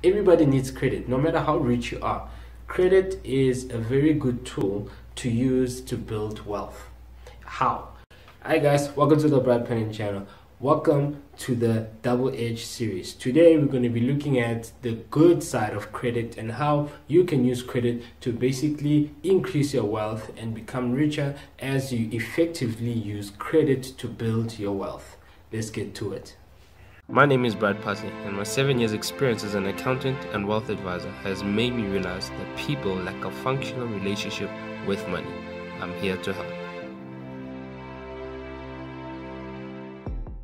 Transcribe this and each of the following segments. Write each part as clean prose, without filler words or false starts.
Everybody needs credit, no matter how rich you are. Credit is a very good tool to use to build wealth. How? Hi guys, welcome to the Bright Penning channel. Welcome to the Double Edge series. Today we're going to be looking at the good side of credit and how you can use credit to basically increase your wealth and become richer as you effectively use credit to build your wealth. Let's get to it. My name is Brad Pasi, and my 7 years experience as an accountant and wealth advisor has made me realize that people lack a functional relationship with money. I'm here to help.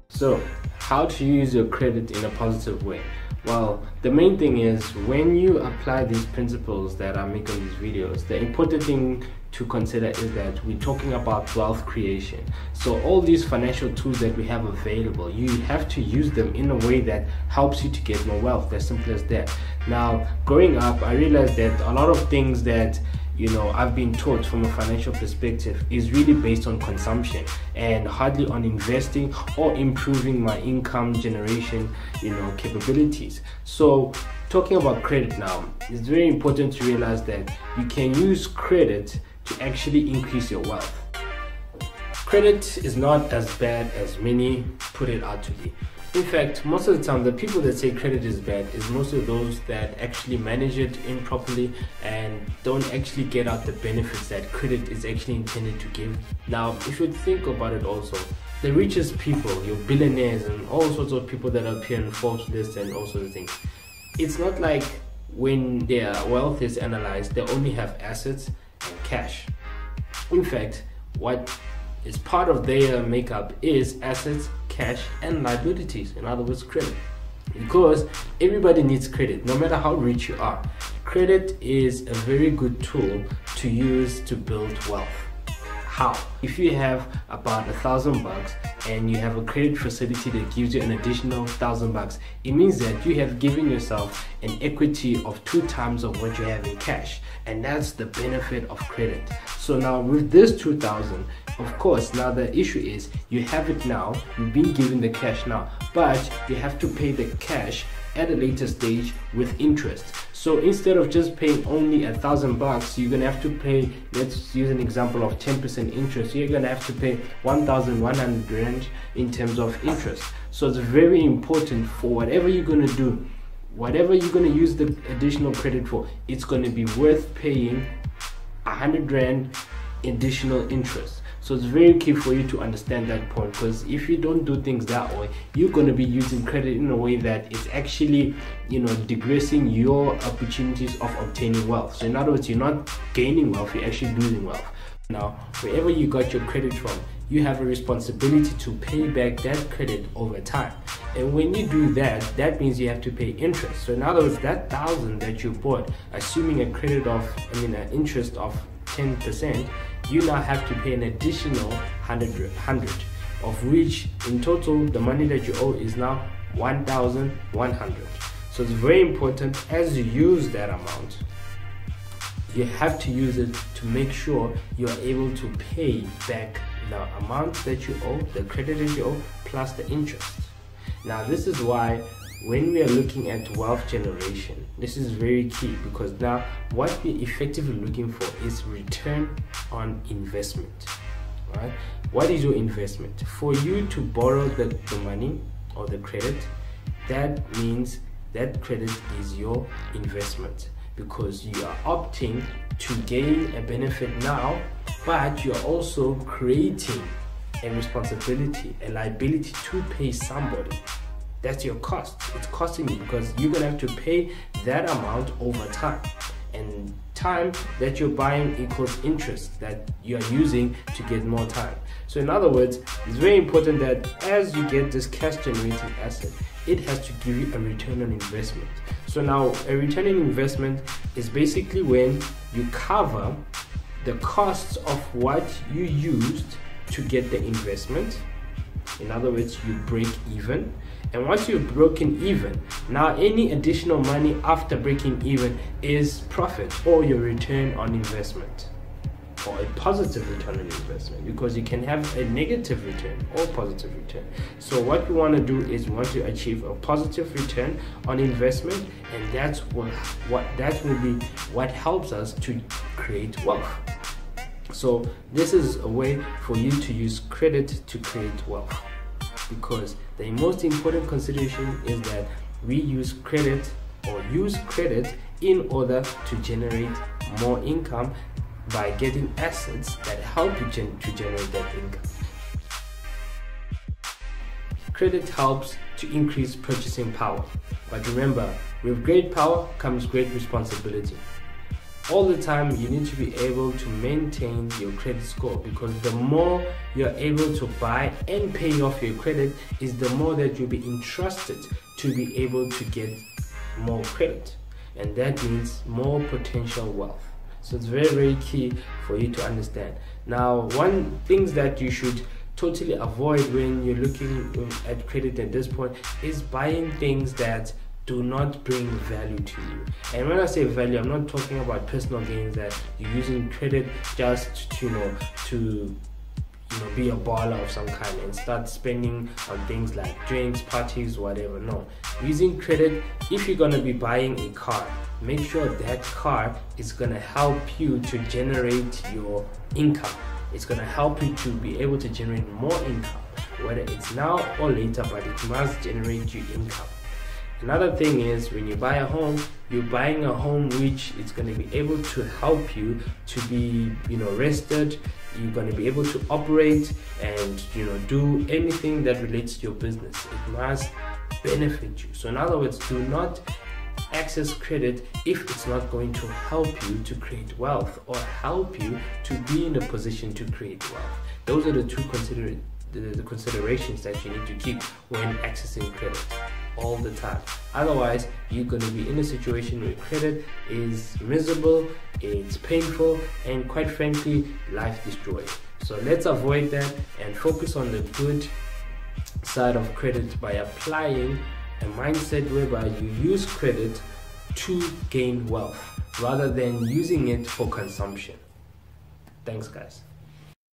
So, how to use your credit in a positive way? Well, the main thing is when you apply these principles that I make on these videos, the important thing to consider is that we're talking about wealth creation. So all these financial tools that we have available, you have to use them in a way that helps you to get more wealth. As simple as that. Now, growing up, I realized that a lot of things that I've been taught from a financial perspective is really based on consumption and hardly on investing or improving my income generation, capabilities. So talking about credit now, it's very important to realize that you can use credit to actually increase your wealth. Credit is not as bad as many put it out to be. In fact, most of the time, the people that say credit is bad is most of those that actually manage it improperly and don't actually get out the benefits that credit is actually intended to give. Now, if you think about it also, the richest people, your billionaires and all sorts of people that appear in Forbes lists and all sorts of things, it's not like when their wealth is analyzed, they only have assets and cash. In fact, what is part of their makeup is assets, cash and liabilities, in other words credit, because everybody needs credit, no matter how rich you are. Credit is a very good tool to use to build wealth. How? If you have about $1,000 and you have a credit facility that gives you an additional $1,000, it means that you have given yourself an equity of 2 times of what you have in cash, and that's the benefit of credit. So now with this 2,000, of course, now the issue is you have it now, you've been given the cash now, but you have to pay the cash at a later stage with interest. So instead of just paying only $1,000, you're gonna have to pay, let's use an example of 10% interest. You're gonna have to pay 1,100 Rand in terms of interest. So it's very important for whatever you're gonna do, whatever you're gonna use the additional credit for, it's gonna be worth paying 100 Rand additional interest. So it's very key for you to understand that point, because if you don't do things that way, you're going to be using credit in a way that it's actually, digressing your opportunities of obtaining wealth. So in other words, you're not gaining wealth, you're actually losing wealth. Now, wherever you got your credit from, you have a responsibility to pay back that credit over time. And when you do that, that means you have to pay interest. So in other words, that 1,000 that you bought, assuming an interest of 10%, you now have to pay an additional 100, of which in total the money that you owe is now 1,100. So it's very important as you use that amount, you have to use it to make sure you are able to pay back the amount that you owe, the credit that you owe, plus the interest. Now this is why when we are looking at wealth generation, this is very key, because now what we're effectively looking for is return on investment. Right? What is your investment? For you to borrow the money or the credit, that means that credit is your investment, because you are opting to gain a benefit now, but you are also creating a responsibility, a liability to pay somebody. That's your cost. It's costing you, because you're gonna have to pay that amount over time, and time that you're buying equals interest that you are using to get more time. So in other words, it's very important that as you get this cash generating asset, it has to give you a return on investment. So now a return on investment is basically when you cover the costs of what you used to get the investment. In other words, you break even. And once you've broken even, now any additional money after breaking even is profit, or your return on investment. or a positive return on investment, because you can have a negative return or positive return. So what we want to do is we want to achieve a positive return on investment, and that will be what helps us to create wealth. So this is a way for you to use credit to create wealth, because the most important consideration is that we use credit in order to generate more income by getting assets that help you to generate that income. Credit helps to increase purchasing power, but remember, with great power comes great responsibility. All the time you need to be able to maintain your credit score, because the more you're able to buy and pay off your credit is the more that you'll be entrusted to be able to get more credit, and that means more potential wealth. So it's very, very key for you to understand. Now, one things that you should totally avoid when you're looking at credit at this point is buying things that do not bring value to you. And when I say value, I'm not talking about personal gains, that you're using credit just to be a baller of some kind and start spending on things like drinks, parties, whatever. No, using credit, if you're going to be buying a car, make sure that car is going to help you to generate your income. It's going to help you to be able to generate more income, whether it's now or later, but it must generate you income. Another thing is, when you buy a home, you're buying a home which is going to be able to help you to be rested. You're going to be able to operate and do anything that relates to your business. It must benefit you. So in other words, do not access credit if it's not going to help you to create wealth or help you to be in a position to create wealth. Those are the two considerations that you need to keep when accessing credit all the time. Otherwise, you're going to be in a situation where credit is miserable, it's painful, and quite frankly, life destroying. So let's avoid that and focus on the good side of credit by applying a mindset whereby you use credit to gain wealth rather than using it for consumption. Thanks, guys.